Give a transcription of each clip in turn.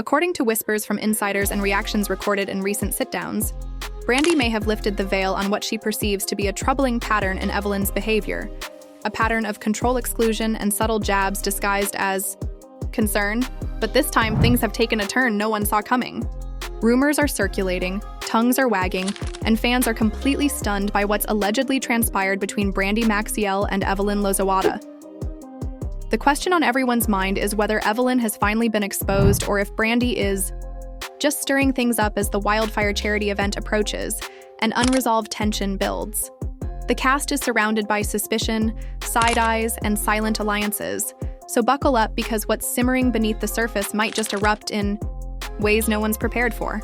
According to whispers from insiders and reactions recorded in recent sit-downs, Brandi may have lifted the veil on what she perceives to be a troubling pattern in Evelyn's behavior, a pattern of control exclusion and subtle jabs disguised as concern, but this time things have taken a turn no one saw coming. Rumors are circulating, tongues are wagging, and fans are completely stunned by what's allegedly transpired between Brandi Maxiell and Evelyn Lozawada. The question on everyone's mind is whether Evelyn has finally been exposed or if Brandi is just stirring things up as the wildfire charity event approaches and unresolved tension builds. The cast is surrounded by suspicion, side eyes, and silent alliances, so buckle up because what's simmering beneath the surface might just erupt in ways no one's prepared for.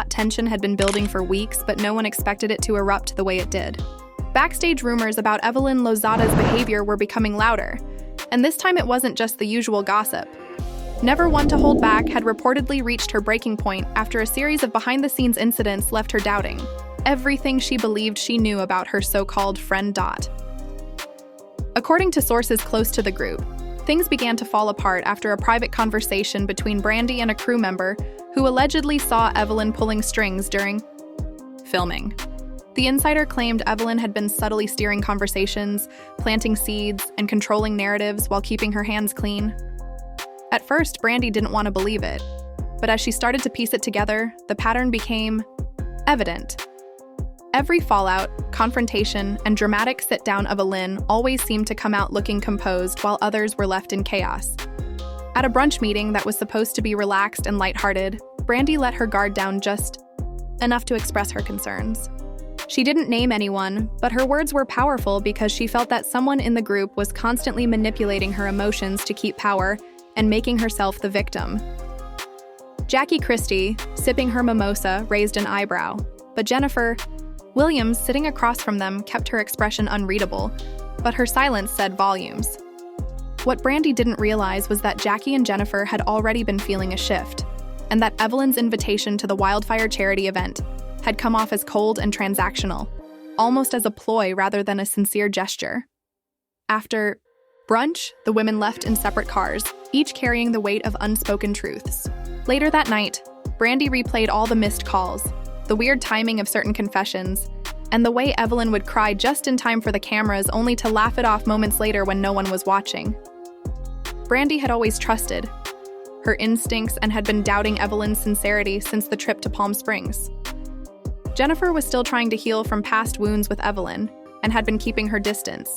Tension had been building for weeks, but no one expected it to erupt the way it did. Backstage rumors about Evelyn Lozada's behavior were becoming louder, and this time it wasn't just the usual gossip. Never one to hold back had reportedly reached her breaking point after a series of behind-the-scenes incidents left her doubting everything she believed she knew about her so-called friend Dot. According to sources close to the group, things began to fall apart after a private conversation between Brandi and a crew member who allegedly saw Evelyn pulling strings during filming. The insider claimed Evelyn had been subtly steering conversations, planting seeds, and controlling narratives while keeping her hands clean. At first, Brandi didn't want to believe it, but as she started to piece it together, the pattern became evident. Every fallout, confrontation, and dramatic sit-down of a Lynn always seemed to come out looking composed while others were left in chaos. At a brunch meeting that was supposed to be relaxed and lighthearted, Brandi let her guard down just enough to express her concerns. She didn't name anyone, but her words were powerful because she felt that someone in the group was constantly manipulating her emotions to keep power and making herself the victim. Jackie Christie, sipping her mimosa, raised an eyebrow, but Jennifer Williams, sitting across from them, kept her expression unreadable, but her silence said volumes. What Brandi didn't realize was that Jackie and Jennifer had already been feeling a shift, and that Evelyn's invitation to the wildfire charity event had come off as cold and transactional, almost as a ploy rather than a sincere gesture. After brunch, the women left in separate cars, each carrying the weight of unspoken truths. Later that night, Brandi replayed all the missed calls, the weird timing of certain confessions, and the way Evelyn would cry just in time for the cameras only to laugh it off moments later when no one was watching. Brandi had always trusted her instincts and had been doubting Evelyn's sincerity since the trip to Palm Springs. Jennifer was still trying to heal from past wounds with Evelyn and had been keeping her distance,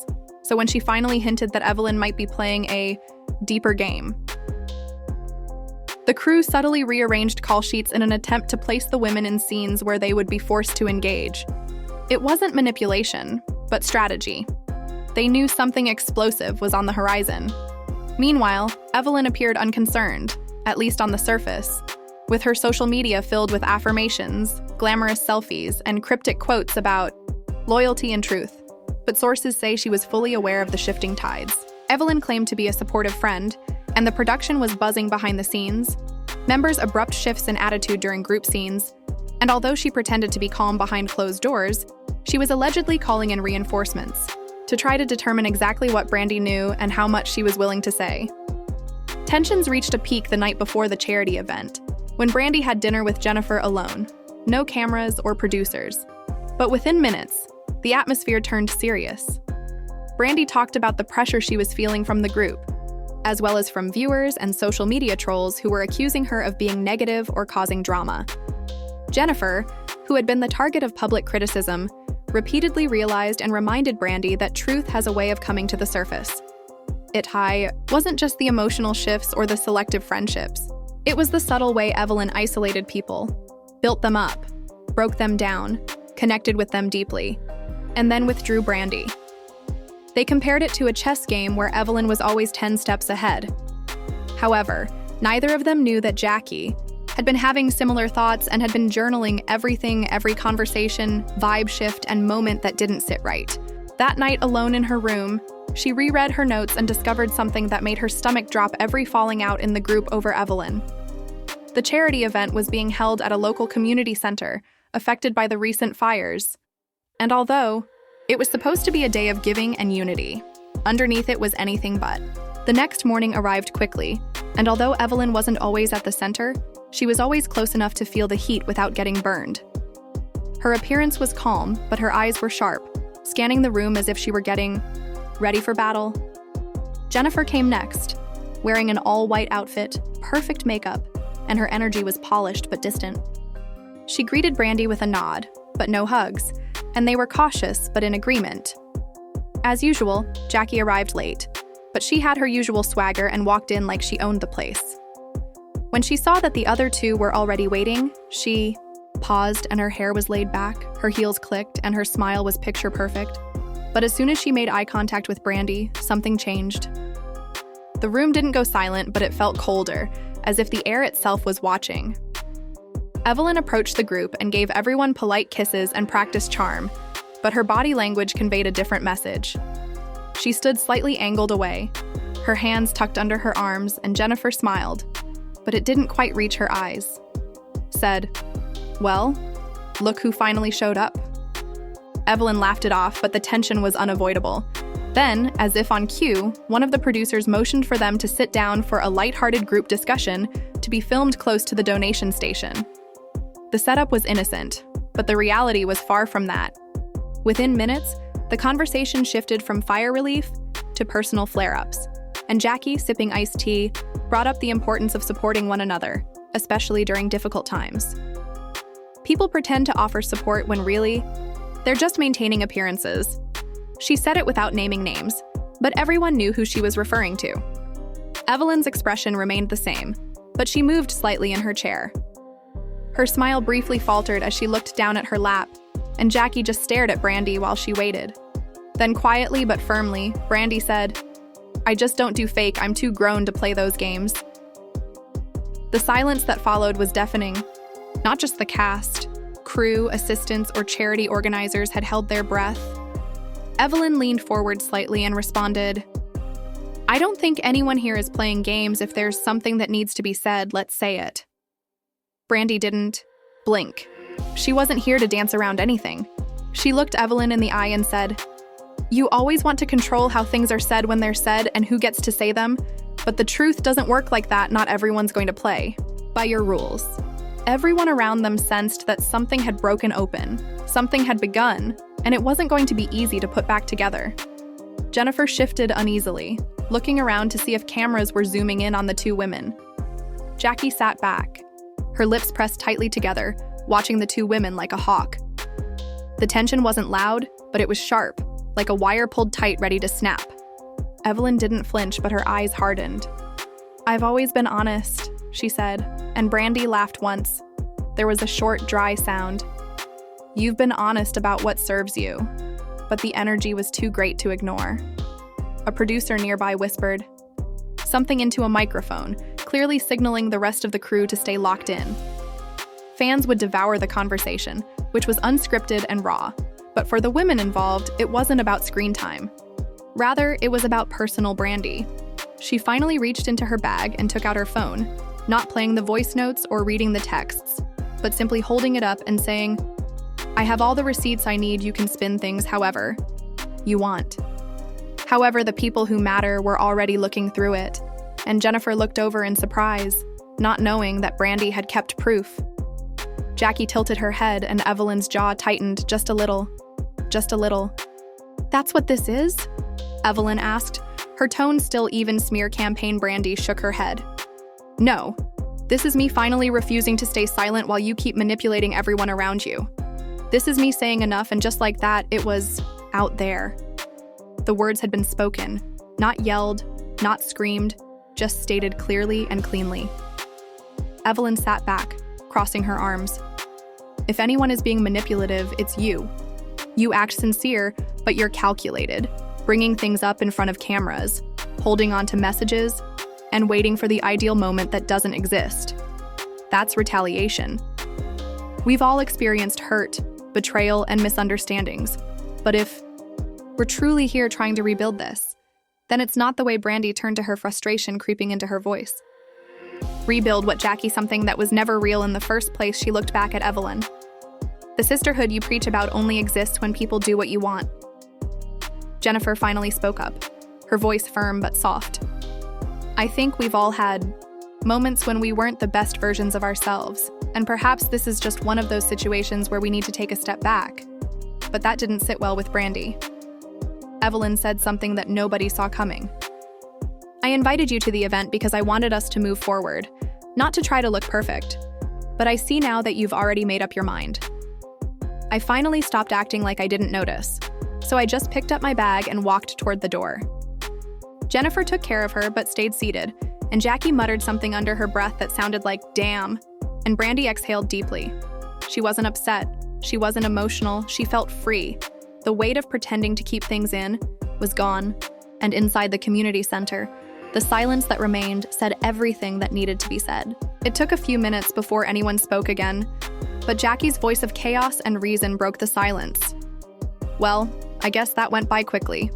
so when she finally hinted that Evelyn might be playing a deeper game, the crew subtly rearranged call sheets in an attempt to place the women in scenes where they would be forced to engage. It wasn't manipulation, but strategy. They knew something explosive was on the horizon. Meanwhile, Evelyn appeared unconcerned, at least on the surface, with her social media filled with affirmations, glamorous selfies, and cryptic quotes about loyalty and truth. But sources say she was fully aware of the shifting tides. Evelyn claimed to be a supportive friend, and the production was buzzing behind the scenes. Members' abrupt shifts in attitude during group scenes, and although she pretended to be calm behind closed doors, she was allegedly calling in reinforcements to try to determine exactly what Brandi knew and how much she was willing to say. Tensions reached a peak the night before the charity event, when Brandi had dinner with Jennifer alone, no cameras or producers. But within minutes, the atmosphere turned serious. Brandi talked about the pressure she was feeling from the group, as well as from viewers and social media trolls who were accusing her of being negative or causing drama. Jennifer, who had been the target of public criticism, repeatedly realized and reminded Brandi that truth has a way of coming to the surface. It wasn't just the emotional shifts or the selective friendships. It was the subtle way Evelyn isolated people, built them up, broke them down, connected with them deeply, and then withdrew Brandi. They compared it to a chess game where Evelyn was always 10 steps ahead. However, neither of them knew that Jackie had been having similar thoughts and had been journaling every conversation, vibe shift, and moment that didn't sit right. That night, alone in her room, she reread her notes and discovered something that made her stomach drop every falling out in the group over Evelyn. The charity event was being held at a local community center, affected by the recent fires. And although it was supposed to be a day of giving and unity, underneath it was anything but. The next morning arrived quickly, And although Evelyn wasn't always at the center, she was always close enough to feel the heat without getting burned. Her appearance was calm, but her eyes were sharp, scanning the room as if she were getting ready for battle. Jennifer came next, wearing an all-white outfit, perfect makeup, and her energy was polished but distant. She greeted Brandi with a nod, but no hugs, and they were cautious but in agreement. As usual, Jackie arrived late, but she had her usual swagger and walked in like she owned the place. When she saw that the other two were already waiting, she paused and her hair was laid back, her heels clicked, and her smile was picture perfect. But as soon as she made eye contact with Brandi, something changed. The room didn't go silent, but it felt colder, as if the air itself was watching. Evelyn approached the group and gave everyone polite kisses and practiced charm, but her body language conveyed a different message. She stood slightly angled away, her hands tucked under her arms, and Jennifer smiled, but it didn't quite reach her eyes. Said, "Well, look who finally showed up." Evelyn laughed it off, but the tension was unavoidable. Then, as if on cue, one of the producers motioned for them to sit down for a lighthearted group discussion to be filmed close to the donation station. The setup was innocent, but the reality was far from that. Within minutes, the conversation shifted from fire relief to personal flare-ups, and Jackie, sipping iced tea, brought up the importance of supporting one another, especially during difficult times. People pretend to offer support when really, they're just maintaining appearances. She said it without naming names, but everyone knew who she was referring to. Evelyn's expression remained the same, but she moved slightly in her chair. Her smile briefly faltered as she looked down at her lap, and Jackie just stared at Brandi while she waited. Then quietly but firmly, Brandi said, "I just don't do fake, I'm too grown to play those games." The silence that followed was deafening. Not just the cast, crew, assistants, or charity organizers had held their breath. Evelyn leaned forward slightly and responded, "I don't think anyone here is playing games. If there's something that needs to be said, let's say it." Brandi didn't blink. She wasn't here to dance around anything. She looked Evelyn in the eye and said, "You always want to control how things are said when they're said and who gets to say them, but the truth doesn't work like that. Not everyone's going to play by your rules." Everyone around them sensed that something had broken open, something had begun, and it wasn't going to be easy to put back together. Jennifer shifted uneasily, looking around to see if cameras were zooming in on the two women. Jackie sat back, her lips pressed tightly together, watching the two women like a hawk. The tension wasn't loud, but it was sharp, like a wire pulled tight ready to snap. Evelyn didn't flinch, but her eyes hardened. "I've always been honest," she said, and Brandi laughed once. There was a short, dry sound. "You've been honest about what serves you," but the energy was too great to ignore. A producer nearby whispered something into a microphone, clearly signaling the rest of the crew to stay locked in. Fans would devour the conversation, which was unscripted and raw, but for the women involved, it wasn't about screen time. Rather, it was about personal Brandi. She finally reached into her bag and took out her phone, not playing the voice notes or reading the texts, but simply holding it up and saying, "I have all the receipts I need. You can spin things however you want." However, the people who matter were already looking through it, and Jennifer looked over in surprise, not knowing that Brandi had kept proof. Jackie tilted her head and Evelyn's jaw tightened just a little. Just a little. "That's what this is?" Evelyn asked. Her tone still even. Smear campaign. Brandi shook her head. "No. This is me finally refusing to stay silent while you keep manipulating everyone around you. This is me saying enough, and just like that, it was out there." The words had been spoken, not yelled, not screamed, just stated clearly and cleanly. Evelyn sat back, crossing her arms. "If anyone is being manipulative, it's you. You act sincere, but you're calculated, bringing things up in front of cameras, holding on to messages, and waiting for the ideal moment that doesn't exist. That's retaliation. We've all experienced hurt, betrayal, and misunderstandings, but if we're truly here trying to rebuild this, then it's not the way." Brandi turned to her, frustration creeping into her voice. "Rebuild what, Jackie? Something that was never real in the first place." She looked back at Evelyn. "The sisterhood you preach about only exists when people do what you want." Jennifer finally spoke up, her voice firm but soft. I think we've all had moments when we weren't the best versions of ourselves, and perhaps this is just one of those situations where we need to take a step back. But that didn't sit well with Brandi. Evelyn said something that nobody saw coming. I invited you to the event because I wanted us to move forward, not to try to look perfect. But I see now that you've already made up your mind. I finally stopped acting like I didn't notice, so I just picked up my bag and walked toward the door. Jennifer took care of her but stayed seated, and Jackie muttered something under her breath that sounded like, "Damn," and Brandi exhaled deeply. She wasn't upset, she wasn't emotional, she felt free. The weight of pretending to keep things in was gone, and inside the community center, the silence that remained said everything that needed to be said. It took a few minutes before anyone spoke again, but Jackie's voice of chaos and reason broke the silence. Well, I guess that went by quickly.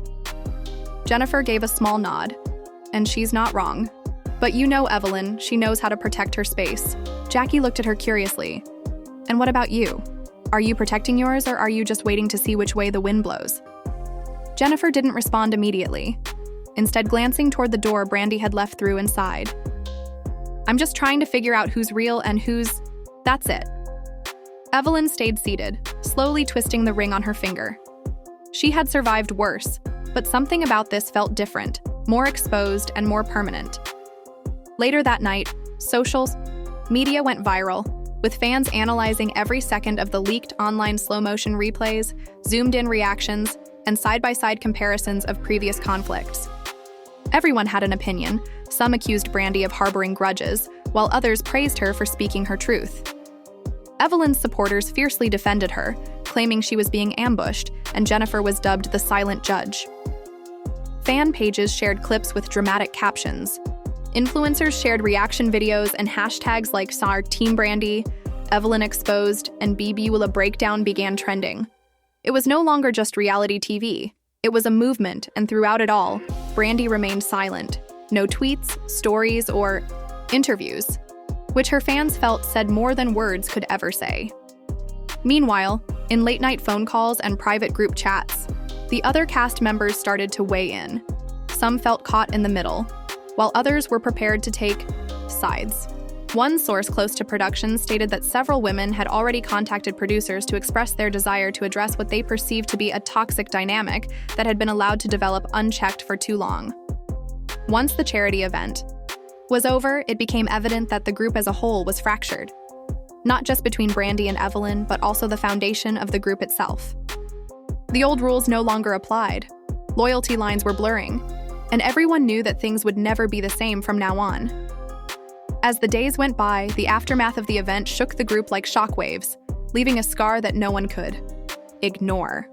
Jennifer gave a small nod, and she's not wrong. But you know Evelyn, she knows how to protect her space. Jackie looked at her curiously. And what about you? Are you protecting yours, or are you just waiting to see which way the wind blows? Jennifer didn't respond immediately. Instead, glancing toward the door Brandi had left through and sighed. I'm just trying to figure out who's real and who's... That's it. Evelyn stayed seated, slowly twisting the ring on her finger. She had survived worse, but something about this felt different, more exposed and more permanent. Later that night, socials, media went viral, with fans analyzing every second of the leaked online slow-motion replays, zoomed-in reactions, and side-by-side comparisons of previous conflicts. Everyone had an opinion. Some accused Brandi of harboring grudges, while others praised her for speaking her truth. Evelyn's supporters fiercely defended her, claiming she was being ambushed, and Jennifer was dubbed the silent judge. Fan pages shared clips with dramatic captions. Influencers shared reaction videos and hashtags like SAR Team Brandi, Evelyn Exposed, and BBWLA Breakdown began trending. It was no longer just reality TV. It was a movement, and throughout it all, Brandi remained silent. No tweets, stories, or interviews, which her fans felt said more than words could ever say. Meanwhile, in late-night phone calls and private group chats, the other cast members started to weigh in. Some felt caught in the middle, while others were prepared to take sides. One source close to production stated that several women had already contacted producers to express their desire to address what they perceived to be a toxic dynamic that had been allowed to develop unchecked for too long. Once the charity event was over, it became evident that the group as a whole was fractured. Not just between Brandi and Evelyn, but also the foundation of the group itself. The old rules no longer applied. Loyalty lines were blurring, and everyone knew that things would never be the same from now on. As the days went by, the aftermath of the event shook the group like shockwaves, leaving a scar that no one could ignore.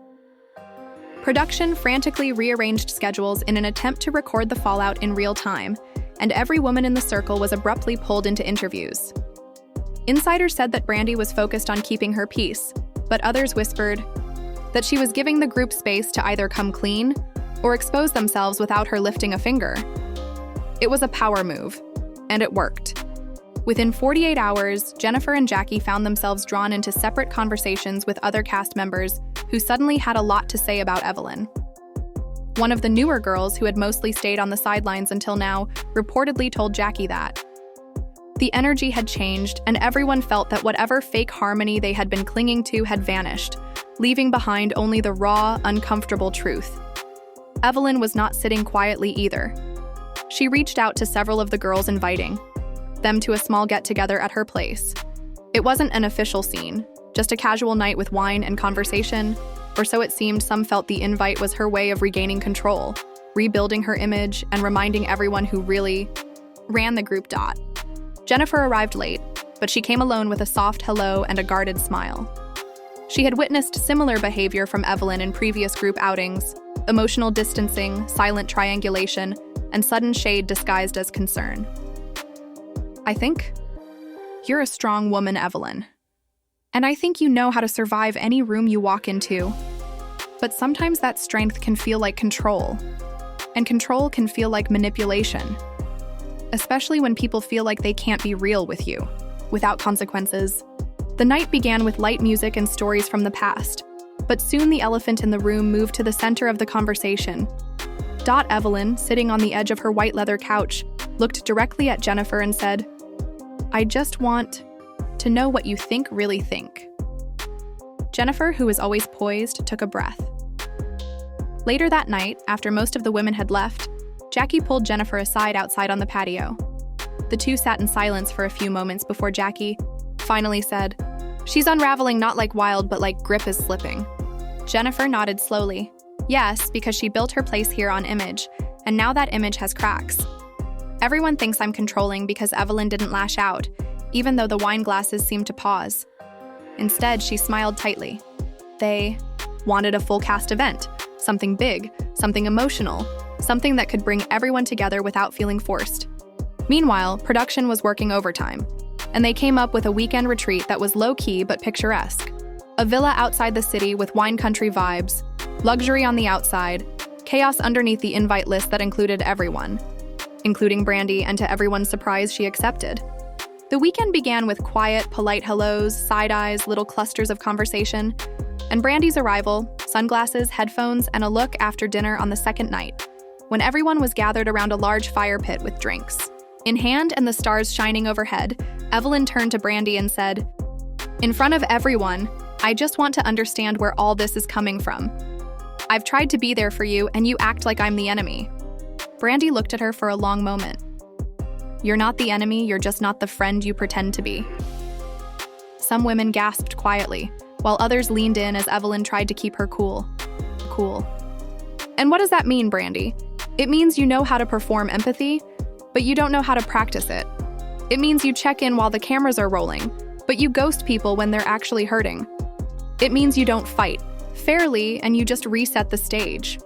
Production frantically rearranged schedules in an attempt to record the fallout in real time, and every woman in the circle was abruptly pulled into interviews. Insiders said that Brandi was focused on keeping her peace, but others whispered that she was giving the group space to either come clean or expose themselves without her lifting a finger. It was a power move, and it worked. Within 48 hours, Jennifer and Jackie found themselves drawn into separate conversations with other cast members who suddenly had a lot to say about Evelyn. One of the newer girls, who had mostly stayed on the sidelines until now, reportedly told Jackie that the energy had changed, and everyone felt that whatever fake harmony they had been clinging to had vanished, leaving behind only the raw, uncomfortable truth. Evelyn was not sitting quietly either. She reached out to several of the girls, inviting them to a small get-together at her place. It wasn't an official scene, just a casual night with wine and conversation, or so it seemed. Some felt the invite was her way of regaining control, rebuilding her image, and reminding everyone who really ran the group. Jennifer arrived late, but she came alone with a soft hello and a guarded smile. She had witnessed similar behavior from Evelyn in previous group outings: emotional distancing, silent triangulation, and sudden shade disguised as concern. I think you're a strong woman, Evelyn. And I think you know how to survive any room you walk into. But sometimes that strength can feel like control. And control can feel like manipulation. Especially when people feel like they can't be real with you, without consequences. The night began with light music and stories from the past. But soon the elephant in the room moved to the center of the conversation. Evelyn, sitting on the edge of her white leather couch, looked directly at Jennifer and said, "I just want to know what you really think." Jennifer, who was always poised, took a breath. Later that night, after most of the women had left, Jackie pulled Jennifer aside outside on the patio. The two sat in silence for a few moments before Jackie finally said, "She's unraveling not like wild, but like grip is slipping." Jennifer nodded slowly. Yes, because she built her place here on image, and now that image has cracks. Everyone thinks I'm controlling because Evelyn didn't lash out, even though the wine glasses seemed to pause. Instead, she smiled tightly. They wanted a full cast event, something big, something emotional, something that could bring everyone together without feeling forced. Meanwhile, production was working overtime, and they came up with a weekend retreat that was low-key but picturesque. A villa outside the city with wine country vibes, luxury on the outside, chaos underneath the invite list that included everyone, including Brandi, and to everyone's surprise, she accepted. The weekend began with quiet, polite hellos, side eyes, little clusters of conversation, and Brandi's arrival, sunglasses, headphones, and a look after dinner on the second night, when everyone was gathered around a large fire pit with drinks. In hand and the stars shining overhead, Evelyn turned to Brandi and said, "In front of everyone, I just want to understand where all this is coming from. I've tried to be there for you, and you act like I'm the enemy." Brandi looked at her for a long moment. "You're not the enemy, you're just not the friend you pretend to be." Some women gasped quietly, while others leaned in as Evelyn tried to keep her cool. "And what does that mean, Brandi? It means you know how to perform empathy, but you don't know how to practice it. It means you check in while the cameras are rolling, but you ghost people when they're actually hurting. It means you don't fight fairly and you just reset the stage."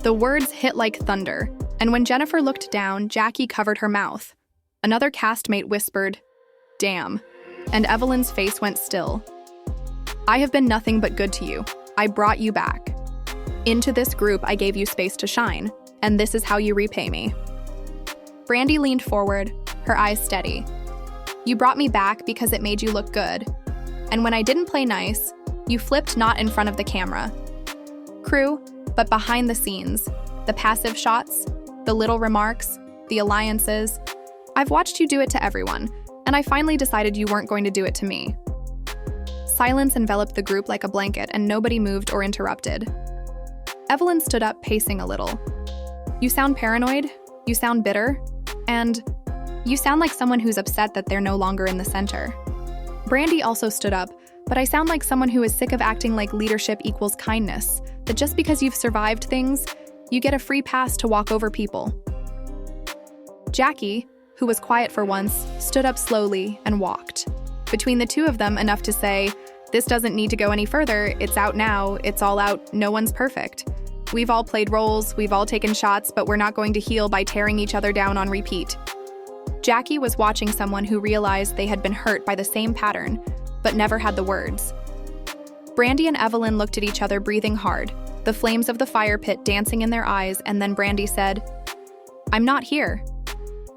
The words hit like thunder, and when Jennifer looked down, Jackie covered her mouth. Another castmate whispered, "Damn," and Evelyn's face went still. "I have been nothing but good to you. I brought you back. Into this group, I gave you space to shine, and this is how you repay me." Brandi leaned forward, her eyes steady. "You brought me back because it made you look good. And when I didn't play nice, you flipped not in front of the camera. Crew, but behind the scenes, the passive shots, the little remarks, the alliances. I've watched you do it to everyone, and I finally decided you weren't going to do it to me." Silence enveloped the group like a blanket, and nobody moved or interrupted. Evelyn stood up, pacing a little. "You sound paranoid, you sound bitter, and you sound like someone who's upset that they're no longer in the center." Brandi also stood up, "But I sound like someone who is sick of acting like leadership equals kindness, that just because you've survived things, you get a free pass to walk over people." Jackie, who was quiet for once, stood up slowly and walked. Between the two of them, enough to say, "This doesn't need to go any further, it's out now, it's all out, no one's perfect. We've all played roles, we've all taken shots, but we're not going to heal by tearing each other down on repeat." Jackie was watching someone who realized they had been hurt by the same pattern, but never had the words. Brandi and Evelyn looked at each other, breathing hard, the flames of the fire pit dancing in their eyes, and then Brandi said, "I'm not here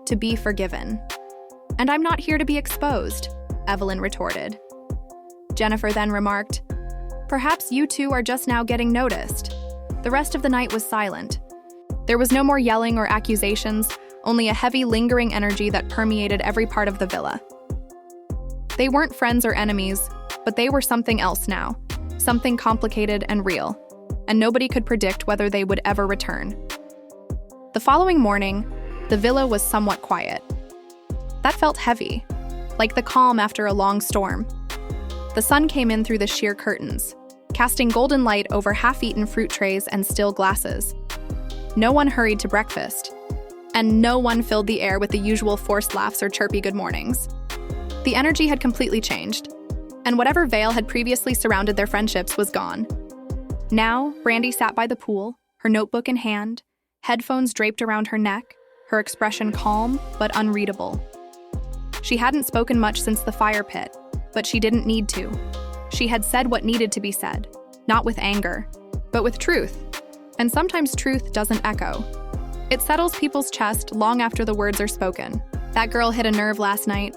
to be forgiven. And I'm not here to be exposed," Evelyn retorted. Jennifer then remarked, "Perhaps you two are just now getting noticed." The rest of the night was silent. There was no more yelling or accusations, only a heavy, lingering energy that permeated every part of the villa. They weren't friends or enemies, but they were something else now, something complicated and real, and nobody could predict whether they would ever return. The following morning, the villa was somewhat quiet. That felt heavy, like the calm after a long storm. The sun came in through the sheer curtains, casting golden light over half-eaten fruit trays and still glasses. No one hurried to breakfast, and no one filled the air with the usual forced laughs or chirpy good mornings. The energy had completely changed, and whatever veil had previously surrounded their friendships was gone. Now, Brandi sat by the pool, her notebook in hand, headphones draped around her neck, her expression calm but unreadable. She hadn't spoken much since the fire pit, but she didn't need to. She had said what needed to be said, not with anger, but with truth. And sometimes truth doesn't echo. It settles people's chest long after the words are spoken. "That girl hit a nerve last night,"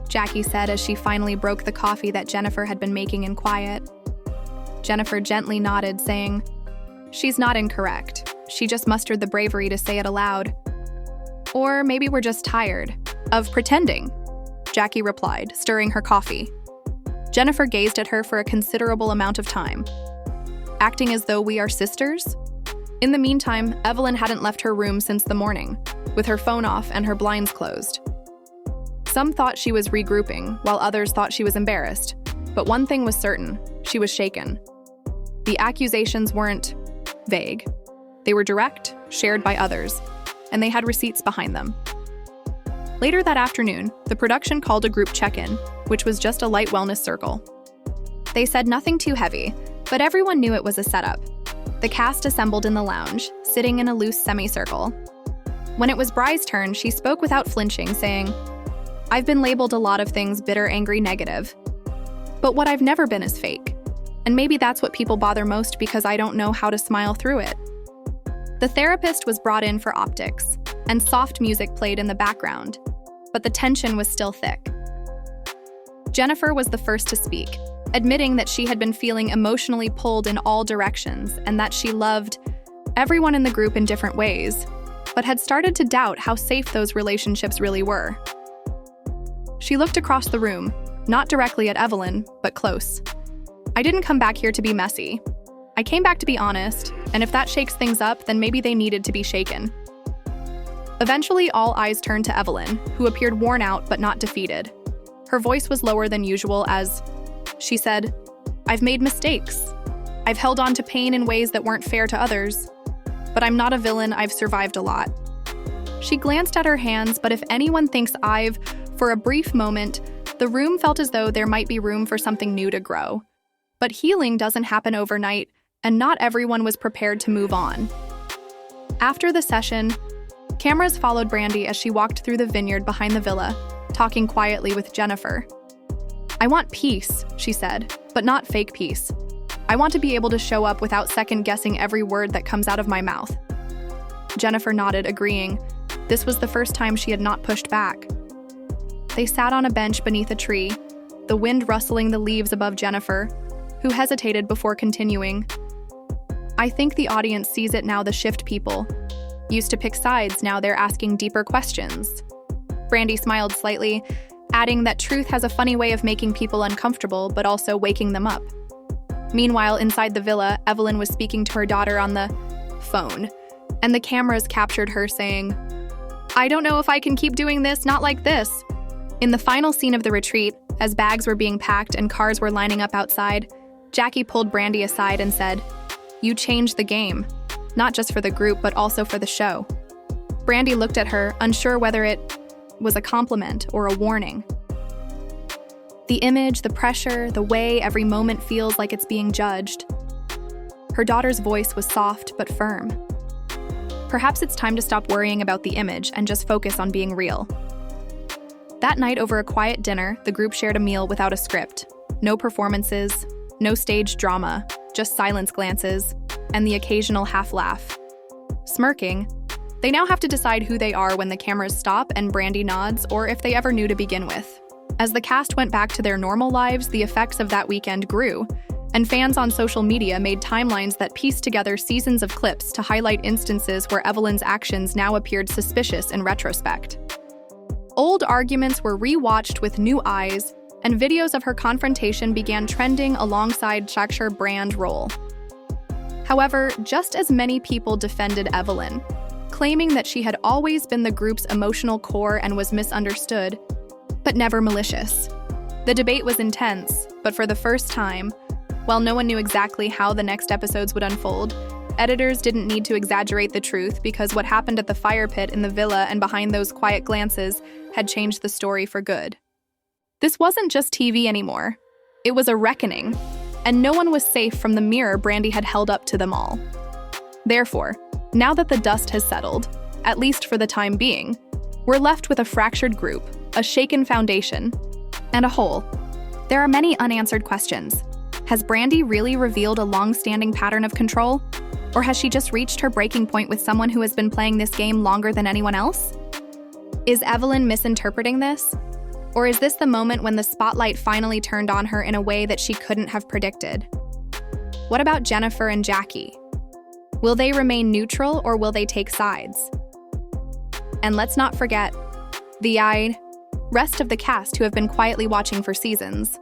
Jackie said as she finally broke the coffee that Jennifer had been making in quiet. Jennifer gently nodded, saying, "She's not incorrect. She just mustered the bravery to say it aloud." Or maybe we're just tired of pretending, Jackie replied, stirring her coffee. Jennifer gazed at her for a considerable amount of time. Acting as though we are sisters? In the meantime, Evelyn hadn't left her room since the morning, with her phone off and her blinds closed. Some thought she was regrouping, while others thought she was embarrassed. But one thing was certain, she was shaken. The accusations weren't vague. They were direct, shared by others, and they had receipts behind them. Later that afternoon, the production called a group check-in, which was just a light wellness circle. They said nothing too heavy, but everyone knew it was a setup. The cast assembled in the lounge, sitting in a loose semicircle. When it was Bry's turn, she spoke without flinching, saying, "I've been labeled a lot of things bitter, angry, negative. But what I've never been is fake. And maybe that's what people bother most because I don't know how to smile through it." The therapist was brought in for optics, and soft music played in the background, but the tension was still thick. Jennifer was the first to speak, admitting that she had been feeling emotionally pulled in all directions and that she loved everyone in the group in different ways, but had started to doubt how safe those relationships really were. She looked across the room, not directly at Evelyn, but close. "I didn't come back here to be messy. I came back to be honest, and if that shakes things up, then maybe they needed to be shaken." Eventually, all eyes turned to Evelyn, who appeared worn out but not defeated. Her voice was lower than usual as she said, "I've made mistakes. I've held on to pain in ways that weren't fair to others. But I'm not a villain, I've survived a lot." She glanced at her hands, but if anyone thinks for a brief moment, the room felt as though there might be room for something new to grow. But healing doesn't happen overnight, and not everyone was prepared to move on. After the session, cameras followed Brandi as she walked through the vineyard behind the villa, talking quietly with Jennifer. "I want peace," she said, "but not fake peace. I want to be able to show up without second-guessing every word that comes out of my mouth." Jennifer nodded, agreeing. This was the first time she had not pushed back. They sat on a bench beneath a tree, the wind rustling the leaves above Jennifer, who hesitated before continuing. "I think the audience sees it now. The shift people used to pick sides, now they're asking deeper questions." Brandi smiled slightly, adding that truth has a funny way of making people uncomfortable but also waking them up. Meanwhile, inside the villa, Evelyn was speaking to her daughter on the phone, and the cameras captured her saying, "I don't know if I can keep doing this, not like this." In the final scene of the retreat, as bags were being packed and cars were lining up outside, Jackie pulled Brandi aside and said, "You changed the game, not just for the group but also for the show." Brandi looked at her, unsure whether it was a compliment or a warning. The image, the pressure, the way every moment feels like it's being judged. Her daughter's voice was soft but firm. Perhaps it's time to stop worrying about the image and just focus on being real. That night, over a quiet dinner, the group shared a meal without a script. No performances, no staged drama, just silence glances, and the occasional half-laugh. Smirking, they now have to decide who they are when the cameras stop and Brandi nods, or if they ever knew to begin with. As the cast went back to their normal lives, the effects of that weekend grew, and fans on social media made timelines that pieced together seasons of clips to highlight instances where Evelyn's actions now appeared suspicious in retrospect. Old arguments were re-watched with new eyes, and videos of her confrontation began trending alongside Shakespeare's brand role. However, just as many people defended Evelyn, claiming that she had always been the group's emotional core and was misunderstood, but never malicious. The debate was intense, but for the first time, while no one knew exactly how the next episodes would unfold, editors didn't need to exaggerate the truth because what happened at the fire pit in the villa and behind those quiet glances had changed the story for good. This wasn't just TV anymore. It was a reckoning, and no one was safe from the mirror Brandi had held up to them all. Therefore, now that the dust has settled, at least for the time being, we're left with a fractured group, a shaken foundation, and a hole. There are many unanswered questions. Has Brandi really revealed a long-standing pattern of control? Or has she just reached her breaking point with someone who has been playing this game longer than anyone else? Is Evelyn misinterpreting this? Or is this the moment when the spotlight finally turned on her in a way that she couldn't have predicted? What about Jennifer and Jackie? Will they remain neutral or will they take sides? And let's not forget the rest of the cast who have been quietly watching for seasons.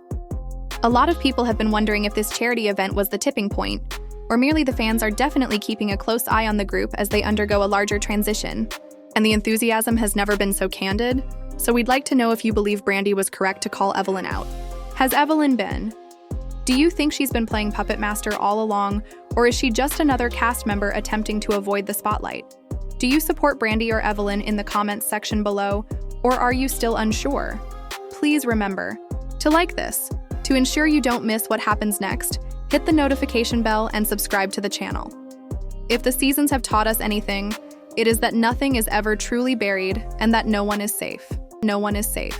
A lot of people have been wondering if this charity event was the tipping point, or merely the fans are definitely keeping a close eye on the group as they undergo a larger transition. And the enthusiasm has never been so candid, so we'd like to know if you believe Brandi was correct to call Evelyn out. Has Evelyn been? Do you think she's been playing Puppet Master all along, or is she just another cast member attempting to avoid the spotlight? Do you support Brandi or Evelyn in the comments section below, or are you still unsure? Please remember to like this. To ensure you don't miss what happens next, hit the notification bell and subscribe to the channel. If the seasons have taught us anything, it is that nothing is ever truly buried and that no one is safe. No one is safe.